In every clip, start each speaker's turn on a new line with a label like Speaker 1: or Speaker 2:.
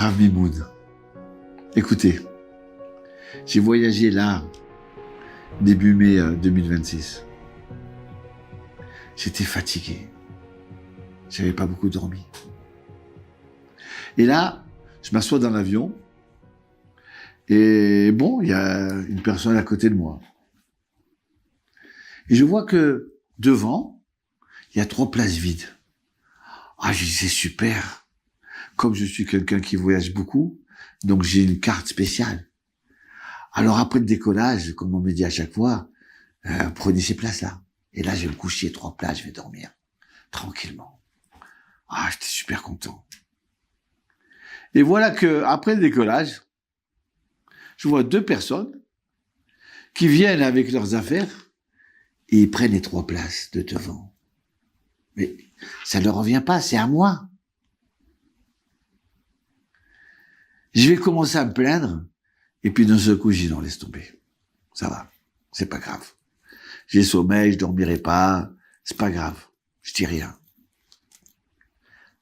Speaker 1: Rav Mimoun. Écoutez, j'ai voyagé là, début mai 2026. J'étais fatigué. J'avais pas beaucoup dormi. Et là, je m'assois dans l'avion. Et bon, il y a une personne à côté de moi. Et je vois que devant, il y a 3 places vides. Ah, je dis, c'est super. Comme je suis quelqu'un qui voyage beaucoup, donc j'ai une carte spéciale. Alors après le décollage, comme on me dit à chaque fois, prenez ces places-là. Et là, je vais me coucher 3 places, je vais dormir. Tranquillement. Ah, j'étais super content. Et voilà que, après le décollage, je vois 2 personnes qui viennent avec leurs affaires et ils prennent les 3 places de devant. Mais ça ne leur revient pas, c'est à moi. Je vais commencer à me plaindre et puis d'un seul coup, j'ai dit non, laisse tomber. Ça va, c'est pas grave. J'ai sommeil, je dormirai pas, c'est pas grave. Je dis rien.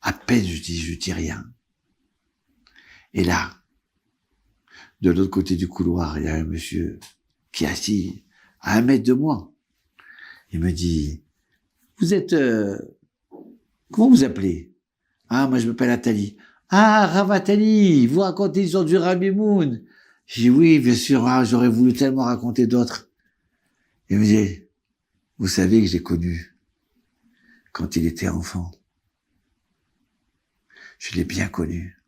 Speaker 1: À peine je dis rien. Et là, de l'autre côté du couloir, il y a un monsieur qui est assis à 1 mètre de moi. Il me dit, vous êtes, comment vous appelez? Ah, moi je m'appelle Atali. Ah, Rav Atali, vous racontez l'histoire du Rav Mimoun. J'ai dit oui, bien sûr, j'aurais voulu tellement raconter d'autres. Il me dit, vous savez que j'ai connu quand il était enfant. Je l'ai bien connu.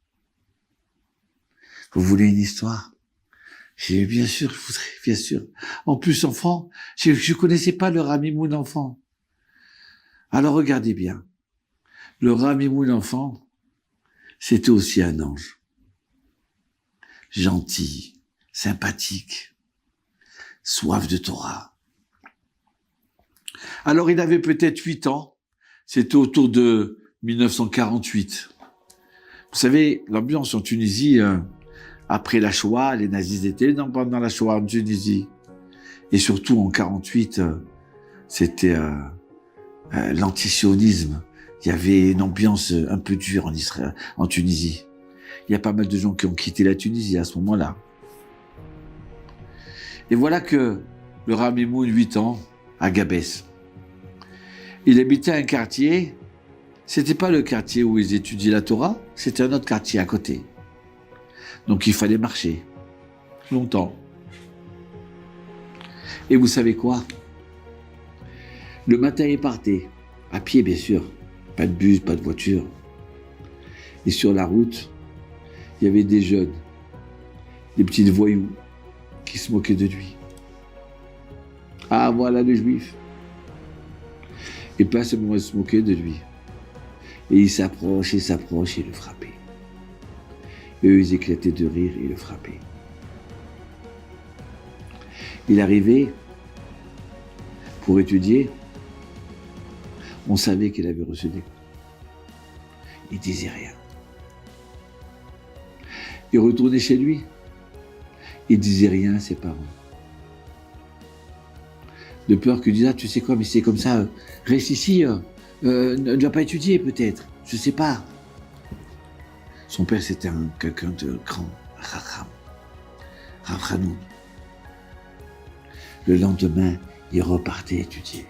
Speaker 1: Vous voulez une histoire? J'ai dit, bien sûr, je voudrais, bien sûr. En plus, enfant, je connaissais pas le Rav Mimoun enfant. Alors regardez bien. Le Rav Mimoun enfant, c'était aussi un ange. Gentil, sympathique, soif de Torah. Alors il avait peut-être 8 ans. C'était autour de 1948. Vous savez, l'ambiance en Tunisie, après la Shoah, les nazis étaient pendant la Shoah en Tunisie. Et surtout en 48, c'était l'antisionisme. Il y avait une ambiance un peu dure en Israël, en Tunisie. Il y a pas mal de gens qui ont quitté la Tunisie à ce moment-là. Et voilà que le Rav Mimoun, 8 ans, à Gabès. Il habitait un quartier, c'était pas le quartier où ils étudiaient la Torah, c'était un autre quartier à côté. Donc il fallait marcher. Longtemps. Et vous savez quoi? Le matin, il partait. À pied, bien sûr. Pas de bus, pas de voiture. Et sur la route, il y avait des jeunes, des petits voyous, qui se moquaient de lui. Ah, voilà le juif. Et pas seulement se moquer de lui. Et il s'approche, et le frappait. Et eux, ils éclataient de rire et le frappaient. Il arrivait pour étudier. On savait qu'il avait reçu des coups. Il disait rien. Il retournait chez lui. Il disait rien à ses parents. De peur qu'il dise, ah, tu sais quoi, mais c'est comme ça, reste ici, ne dois pas étudier peut-être, je sais pas. Son père, c'était quelqu'un de grand, Rav Hanoun. Le lendemain, il repartait étudier.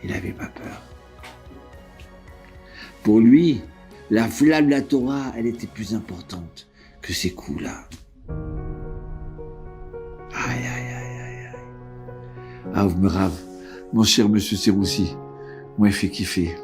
Speaker 1: Il n'avait pas peur. Pour lui, la flamme de la Torah, elle était plus importante que ces coups-là. Aïe, aïe, aïe, aïe, aïe. Ah, Rav, mon cher monsieur Seroussi, moi, il fait kiffer.